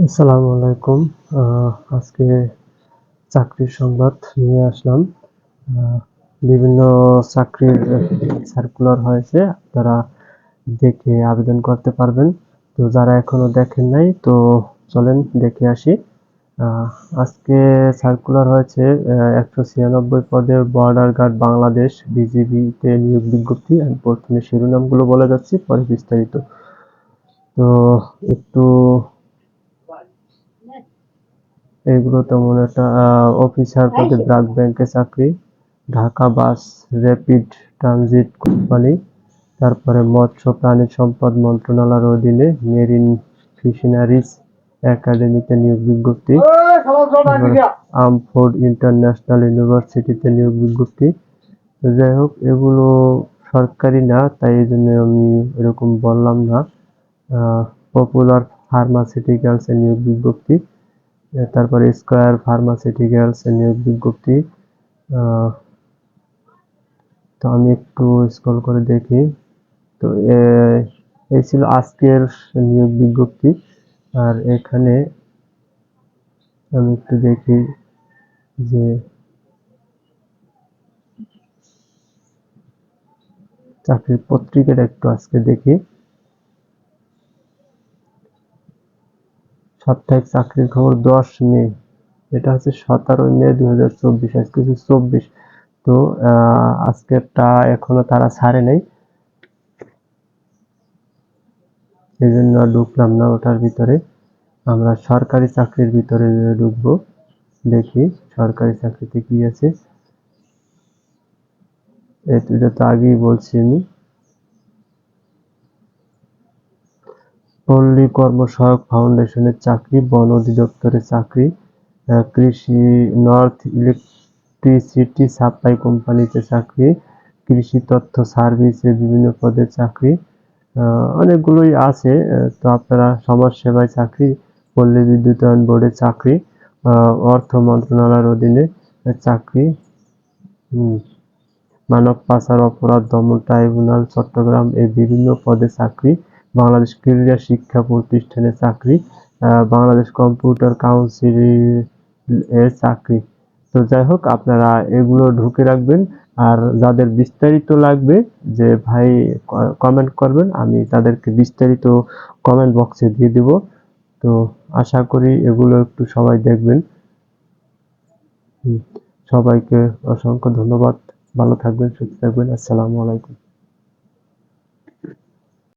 আসসালামু আলাইকুম। আজকে চাকরির সংবাদ নিয়ে আসলাম। আহ, বিভিন্ন চাকরির সার্কুলার হয়েছে, আপনারা দেখে আবেদন করতে পারবেন। তো যারা এখনো দেখেন নাই, তো চলেন দেখে আসি। আহ, আজকে সার্কুলার হয়েছে 196 পদের বর্ডার গার্ড বাংলাদেশ বিজিবিতে নিয়োগ বিজ্ঞপ্তি। আমি প্রথমে শিরোনামগুলো বলে যাচ্ছি, পরে বিস্তারিত। তো একটু এগুলো তেমন একটা অফিসার পদে ব্র্যাক ব্যাংকে চাকরি, ঢাকা বাস র্যাপিড ট্রানজিট কোম্পানি, তারপরে মৎস্য প্রাণী সম্পদ মন্ত্রণালয়ের অধীনে মেরিন ফিশারিজ একাডেমিতে নিয়োগ বিজ্ঞপ্তি, আমফোর্ড ইন্টারন্যাশনাল ইউনিভার্সিটিতে নিয়োগ বিজ্ঞপ্তি। যাই হোক, এগুলো সরকারি না, তাই এই জন্য আমি এরকম বললাম না। পপুলার ফার্মাসিউটিক্যালস এর নিয়োগ বিজ্ঞপ্তি, তারপরে স্কয়ার ফার্মাসিউটিক্যালস এর নিয়োগ বিজ্ঞপ্তি। তো আমি একটু স্ক্রল করে দেখি। তো এই ছিল আজকের নিয়োগ বিজ্ঞপ্তি। আর এখানে আমি একটু দেখি যে চাকরির পত্রিকাটা একটু আজকে দেখি। সাপ্তাহিক চাকরির খবর 10 মে, এটা হচ্ছে 17 মে 2024, আজকে হচ্ছে 24। তো আজকেরটা এখনো তারা ছাড়ে নাই, এই জন্য ঢুকলাম না ওটার ভিতরে। আমরা সরকারি চাকরির ভিতরে ঢুকবো, দেখি সরকারি চাকরিতে কি আছে। এটা তো আগেই বলছি আমি। পল্লী কর্মসহায়ক ফাউন্ডেশনের চাকরি, বন অধিদপ্তরের চাকরি, কৃষি নর্থ ইলেকট্রিসিটি সাপ্লাই কোম্পানিতে চাকরি, কৃষি তথ্য সার্ভিসে বিভিন্ন পদে চাকরি, অনেকগুলোই আছে। তো আপনারা সমাজ সেবায় চাকরি, পল্লী বিদ্যুতায়ন বোর্ডে চাকরি, অর্থ মন্ত্রণালয়ের অধীনে চাকরি, মানব পাচার অপরাধ দমন ট্রাইব্যুনাল চট্টগ্রাম এ বিভিন্ন পদে চাকরি, বাংলাদেশ ক্রীড়া শিক্ষা প্রতিষ্ঠানে চাকরি, বাংলাদেশ কম্পিউটার কাউন্সিল এর চাকরি। তো যাই হোক, আপনারা এগুলো ঢুকে রাখবেন। আর যাদের বিস্তারিত লাগবে, যে ভাই কমেন্ট করবেন, আমি তাদেরকে বিস্তারিত কমেন্ট বক্সে দিয়ে দিব। তো আশা করি এগুলো একটু সবাই দেখবেন। সবাইকে অসংখ্য ধন্যবাদ। ভালো থাকবেন, সুস্থ থাকবেন। আসসালামু আলাইকুম।